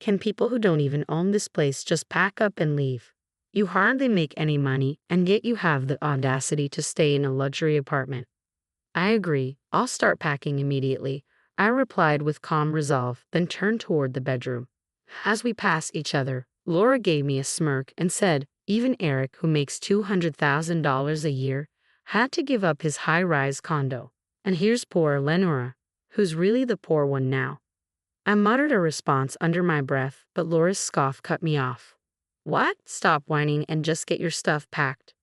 Can people who don't even own this place just pack up and leave? You hardly make any money, and yet you have the audacity to stay in a luxury apartment. I agree, I'll start packing immediately, I replied with calm resolve, then turned toward the bedroom. As we passed each other, Laura gave me a smirk and said, even Eric, who makes $200,000 a year, had to give up his high-rise condo. And here's poor Lenora, who's really the poor one now. I muttered a response under my breath, but Laura's scoff cut me off. What? Stop whining and just get your stuff packed.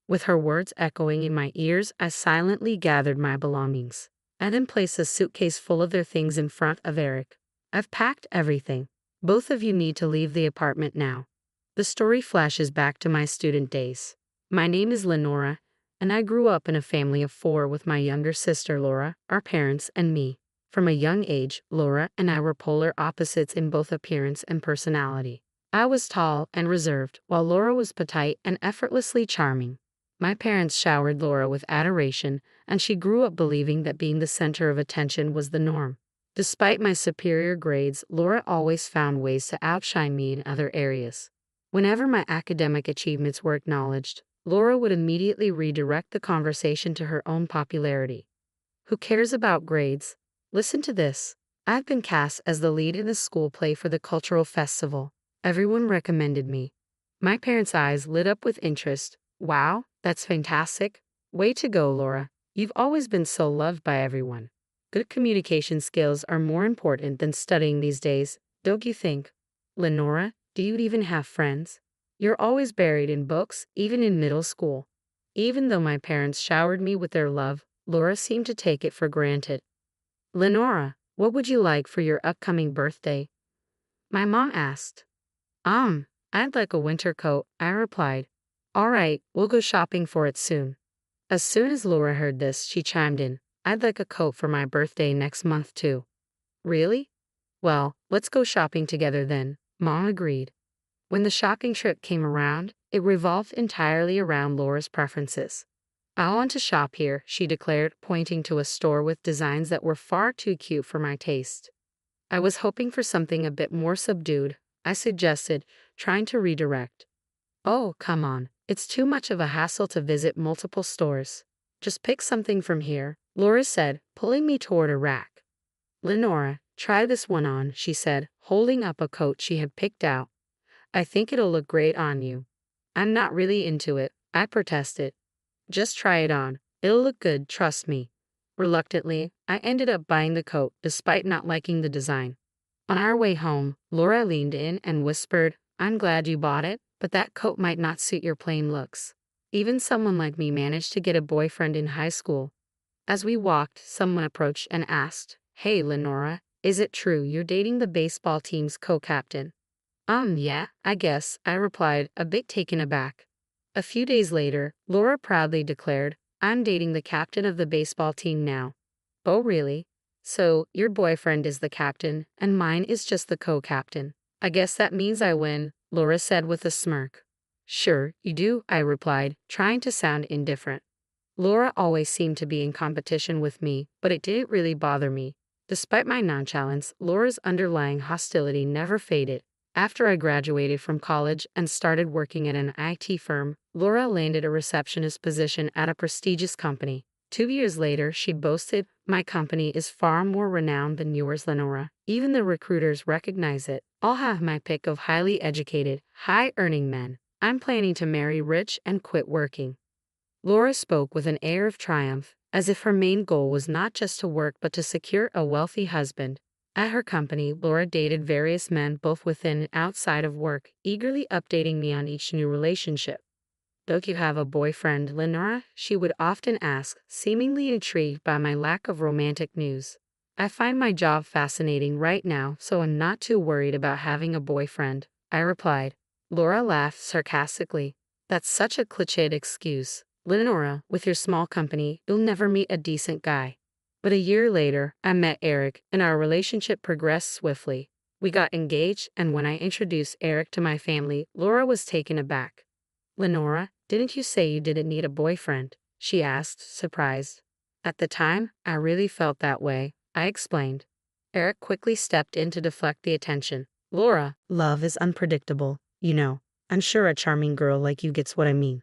With her words echoing in my ears, I silently gathered my belongings. I then placed a suitcase full of their things in front of Eric. I've packed everything. Both of you need to leave the apartment now. The story flashes back to my student days. My name is Lenora, and I grew up in a family of 4 with my younger sister Laura, our parents, and me. From a young age, Laura and I were polar opposites in both appearance and personality. I was tall and reserved, while Laura was petite and effortlessly charming. My parents showered Laura with adoration, and she grew up believing that being the center of attention was the norm. Despite my superior grades, Laura always found ways to outshine me in other areas. Whenever my academic achievements were acknowledged, Laura would immediately redirect the conversation to her own popularity. Who cares about grades? Listen to this. I've been cast as the lead in the school play for the cultural festival. Everyone recommended me. My parents' eyes lit up with interest. Wow, that's fantastic. Way to go, Laura. You've always been so loved by everyone. Good communication skills are more important than studying these days, don't you think? Lenora, do you even have friends? You're always buried in books, even in middle school. Even though my parents showered me with their love, Laura seemed to take it for granted. Lenora, what would you like for your upcoming birthday? My mom asked. I'd like a winter coat, I replied. All right, we'll go shopping for it soon. As soon as Laura heard this, she chimed in. I'd like a coat for my birthday next month too. Really? Well, let's go shopping together then, Mom agreed. When the shopping trip came around, it revolved entirely around Laura's preferences. I want to shop here, she declared, pointing to a store with designs that were far too cute for my taste. I was hoping for something a bit more subdued, I suggested, trying to redirect. Oh, come on, it's too much of a hassle to visit multiple stores. Just pick something from here, Laura said, pulling me toward a rack. Lenora, try this one on, she said, holding up a coat she had picked out. I think it'll look great on you. I'm not really into it, I protested. Just try it on. It'll look good, trust me. Reluctantly, I ended up buying the coat, despite not liking the design. On our way home, Laura leaned in and whispered, I'm glad you bought it, but that coat might not suit your plain looks. Even someone like me managed to get a boyfriend in high school. As we walked, someone approached and asked, Hey, Lenora, is it true you're dating the baseball team's co-captain? Yeah, I guess, I replied, a bit taken aback. A few days later, Laura proudly declared, I'm dating the captain of the baseball team now. Oh, really? So, your boyfriend is the captain, and mine is just the co-captain. I guess that means I win, Laura said with a smirk. Sure, you do, I replied, trying to sound indifferent. Laura always seemed to be in competition with me, but it didn't really bother me. Despite my nonchalance, Laura's underlying hostility never faded. After I graduated from college and started working at an IT firm, Laura landed a receptionist position at a prestigious company. 2 years later, she boasted, my company is far more renowned than yours, Lenora. Even the recruiters recognize it. I'll have my pick of highly educated, high-earning men. I'm planning to marry rich and quit working. Laura spoke with an air of triumph, as if her main goal was not just to work but to secure a wealthy husband. At her company, Laura dated various men both within and outside of work, eagerly updating me on each new relationship. Don't you have a boyfriend, Lenora? She would often ask, seemingly intrigued by my lack of romantic news. I find my job fascinating right now, so I'm not too worried about having a boyfriend, I replied. Laura laughed sarcastically. That's such a cliched excuse. Lenora, with your small company, you'll never meet a decent guy. But a year later, I met Eric, and our relationship progressed swiftly. We got engaged, and when I introduced Eric to my family, Laura was taken aback. Lenora, didn't you say you didn't need a boyfriend? She asked, surprised. At the time, I really felt that way, I explained. Eric quickly stepped in to deflect the attention. Laura, love is unpredictable, you know. I'm sure a charming girl like you gets what I mean.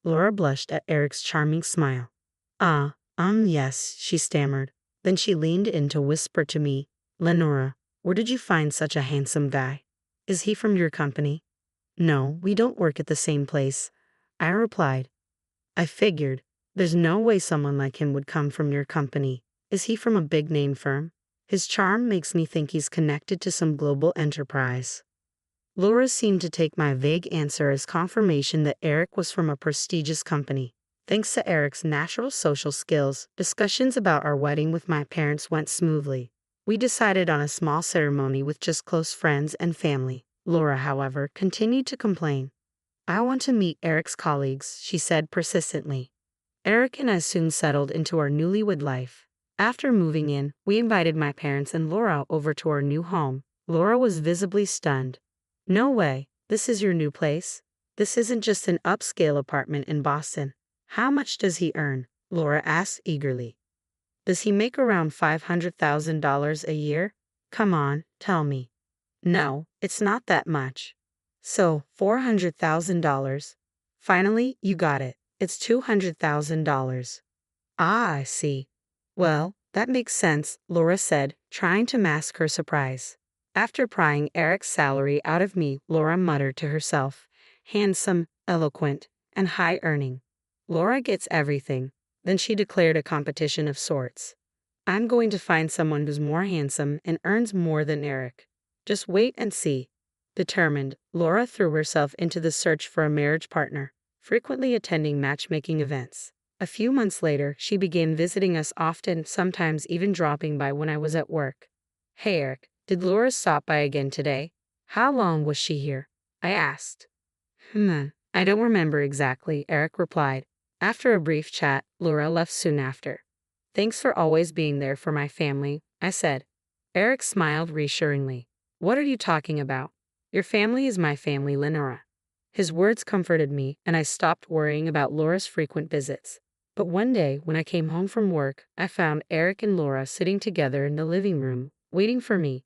Laura blushed at Eric's charming smile. Yes, she stammered. Then she leaned in to whisper to me, Lenora, where did you find such a handsome guy? Is he from your company? No, we don't work at the same place, I replied. I figured. There's no way someone like him would come from your company. Is he from a big name firm? His charm makes me think he's connected to some global enterprise. Laura seemed to take my vague answer as confirmation that Eric was from a prestigious company. Thanks to Eric's natural social skills, discussions about our wedding with my parents went smoothly. We decided on a small ceremony with just close friends and family. Laura, however, continued to complain. I want to meet Eric's colleagues, she said persistently. Eric and I soon settled into our newlywed life. After moving in, we invited my parents and Laura over to our new home. Laura was visibly stunned. No way, this is your new place? This isn't just an upscale apartment in Boston. How much does he earn? Laura asked eagerly. Does he make around $500,000 a year? Come on, tell me. No, it's not that much. So, $400,000. Finally, you got it. It's $200,000. Ah, I see. Well, that makes sense, Laura said, trying to mask her surprise. After prying Eric's salary out of me, Laura muttered to herself, handsome, eloquent, and high-earning. Laura gets everything. Then she declared a competition of sorts. I'm going to find someone who's more handsome and earns more than Eric. Just wait and see. Determined, Laura threw herself into the search for a marriage partner, frequently attending matchmaking events. A few months later, she began visiting us often, sometimes even dropping by when I was at work. Hey Eric, did Laura stop by again today? How long was she here? I asked. I don't remember exactly, Eric replied. After a brief chat, Laura left soon after. Thanks for always being there for my family, I said. Eric smiled reassuringly. What are you talking about? Your family is my family, Lenora. His words comforted me, and I stopped worrying about Laura's frequent visits. But one day, when I came home from work, I found Eric and Laura sitting together in the living room, waiting for me.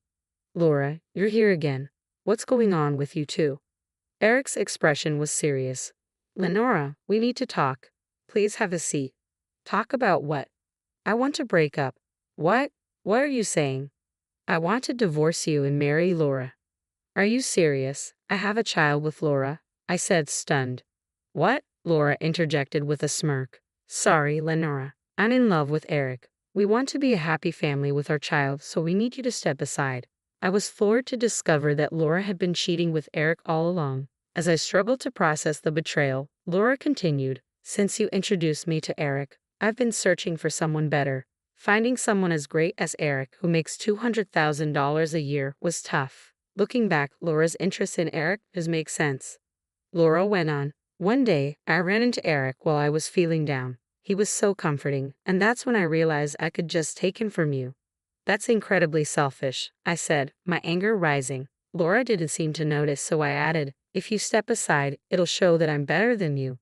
Laura, you're here again. What's going on with you two? Eric's expression was serious. Lenora, we need to talk. Please have a seat. Talk about what? I want to break up. What? What are you saying? I want to divorce you and marry Laura. Are you serious? I have a child with Laura, I said, stunned. What? Laura interjected with a smirk. Sorry, Lenora. I'm in love with Eric. We want to be a happy family with our child, so we need you to step aside. I was floored to discover that Laura had been cheating with Eric all along. As I struggled to process the betrayal, Laura continued, Since you introduced me to Eric, I've been searching for someone better. Finding someone as great as Eric, who makes $200,000 a year, was tough. Looking back, Laura's interest in Eric does make sense. Laura went on, One day, I ran into Eric while I was feeling down. He was so comforting, and that's when I realized I could just take him from you. That's incredibly selfish, I said, my anger rising. Laura didn't seem to notice, so I added, If you step aside, it'll show that I'm better than you.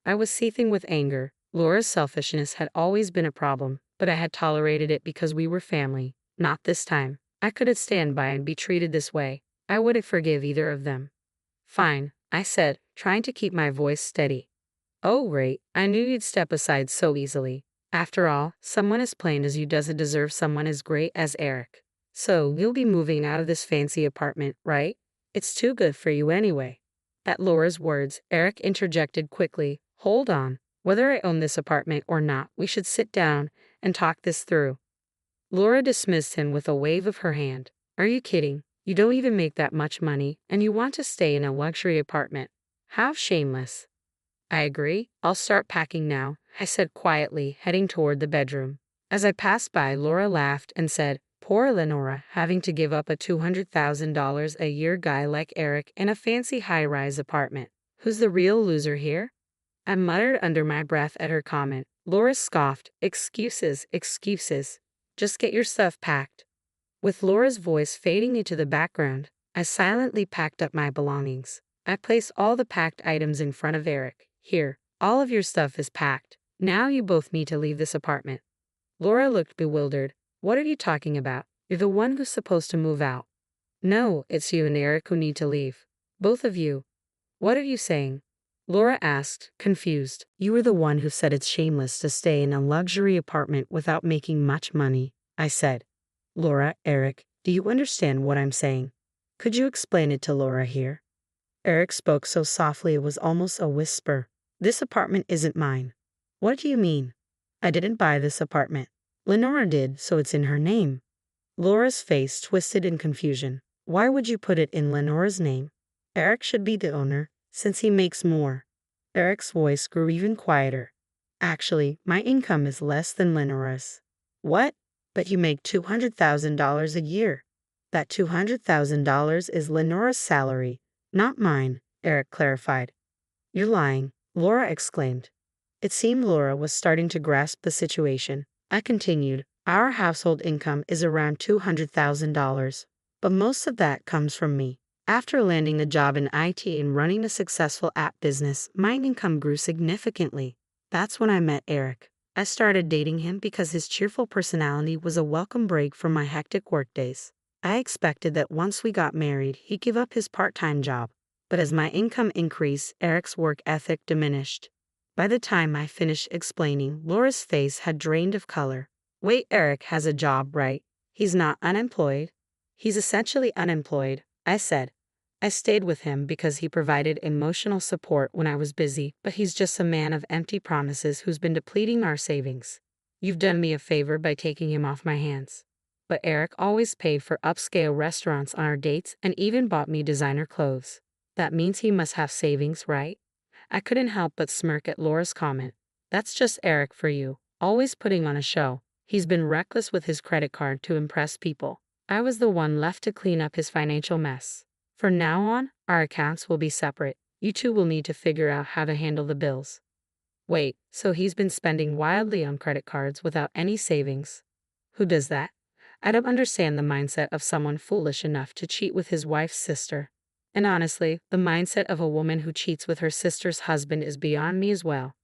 I was seething with anger. Laura's selfishness had always been a problem, but I had tolerated it because we were family. Not this time. I couldn't stand by and be treated this way. I wouldn't forgive either of them. Fine, I said, trying to keep my voice steady. Oh great, I knew you'd step aside so easily. After all, someone as plain as you doesn't deserve someone as great as Eric. So, you'll be moving out of this fancy apartment, right? It's too good for you anyway. At Laura's words, Eric interjected quickly, Hold on. Whether I own this apartment or not, we should sit down and talk this through. Laura dismissed him with a wave of her hand. Are you kidding? You don't even make that much money, and you want to stay in a luxury apartment. How shameless. I agree. I'll start packing now, I said quietly, heading toward the bedroom. As I passed by, Laura laughed and said, Poor Lenora, having to give up a $200,000 a year guy like Eric in a fancy high-rise apartment. Who's the real loser here? I muttered under my breath at her comment. Laura scoffed, Excuses, excuses. Just get your stuff packed. With Laura's voice fading into the background, I silently packed up my belongings. I placed all the packed items in front of Eric. Here, all of your stuff is packed. Now you both need to leave this apartment. Laura looked bewildered. What are you talking about? You're the one who's supposed to move out. No, it's you and Eric who need to leave. Both of you. What are you saying? Laura asked, confused. You were the one who said it's shameless to stay in a luxury apartment without making much money, I said. Laura, Eric, do you understand what I'm saying? Could you explain it to Laura here? Eric spoke so softly it was almost a whisper. This apartment isn't mine. What do you mean? I didn't buy this apartment. Lenora did, so it's in her name. Laura's face twisted in confusion. Why would you put it in Lenora's name? Eric should be the owner, since he makes more. Eric's voice grew even quieter. Actually, my income is less than Lenora's. What? But you make $200,000 a year. That $200,000 is Lenora's salary, not mine, Eric clarified. You're lying, Laura exclaimed. It seemed Laura was starting to grasp the situation. I continued, our household income is around $200,000, but most of that comes from me. After landing a job in IT and running a successful app business, my income grew significantly. That's when I met Eric. I started dating him because his cheerful personality was a welcome break from my hectic workdays. I expected that once we got married, he'd give up his part-time job. But as my income increased, Eric's work ethic diminished. By the time I finished explaining, Laura's face had drained of color. Wait, Eric has a job, right? He's not unemployed? He's essentially unemployed, I said. I stayed with him because he provided emotional support when I was busy, but he's just a man of empty promises who's been depleting our savings. You've done me a favor by taking him off my hands. But Eric always paid for upscale restaurants on our dates and even bought me designer clothes. That means he must have savings, right? I couldn't help but smirk at Laura's comment. That's just Eric for you, always putting on a show. He's been reckless with his credit card to impress people. I was the one left to clean up his financial mess. From now on, our accounts will be separate. You two will need to figure out how to handle the bills. Wait, so he's been spending wildly on credit cards without any savings? Who does that? I don't understand the mindset of someone foolish enough to cheat with his wife's sister. And honestly, the mindset of a woman who cheats with her sister's husband is beyond me as well.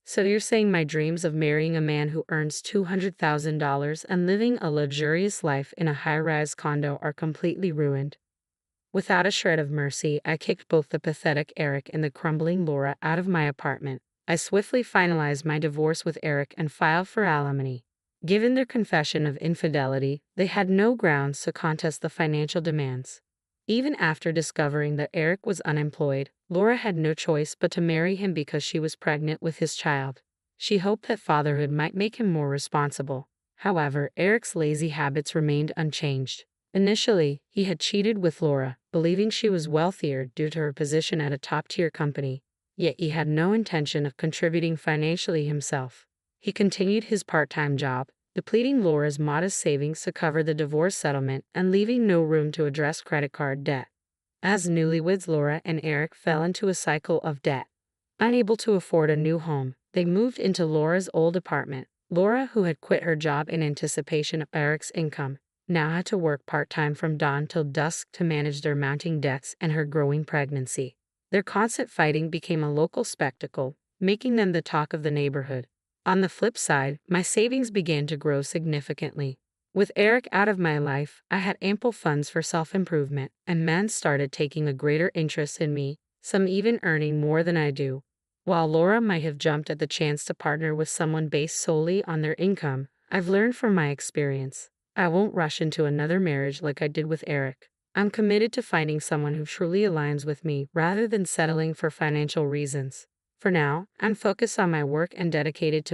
So you're saying my dreams of marrying a man who earns $200,000 and living a luxurious life in a high-rise condo are completely ruined? Without a shred of mercy, I kicked both the pathetic Eric and the crumbling Laura out of my apartment. I swiftly finalized my divorce with Eric and filed for alimony. Given their confession of infidelity, they had no grounds to contest the financial demands. Even after discovering that Eric was unemployed, Laura had no choice but to marry him because she was pregnant with his child. She hoped that fatherhood might make him more responsible. However, Eric's lazy habits remained unchanged. Initially, he had cheated with Laura, believing she was wealthier due to her position at a top-tier company. Yet he had no intention of contributing financially himself. He continued his part-time job, depleting Laura's modest savings to cover the divorce settlement and leaving no room to address credit card debt. As newlyweds, Laura and Eric fell into a cycle of debt. Unable to afford a new home, they moved into Laura's old apartment. Laura, who had quit her job in anticipation of Eric's income, now had to work part-time from dawn till dusk to manage their mounting debts and her growing pregnancy. Their constant fighting became a local spectacle, making them the talk of the neighborhood. On the flip side, my savings began to grow significantly. With Eric out of my life, I had ample funds for self-improvement, and men started taking a greater interest in me, some even earning more than I do. While Laura might have jumped at the chance to partner with someone based solely on their income, I've learned from my experience. I won't rush into another marriage like I did with Eric. I'm committed to finding someone who truly aligns with me rather than settling for financial reasons. For now, I'm focused on my work and dedicated to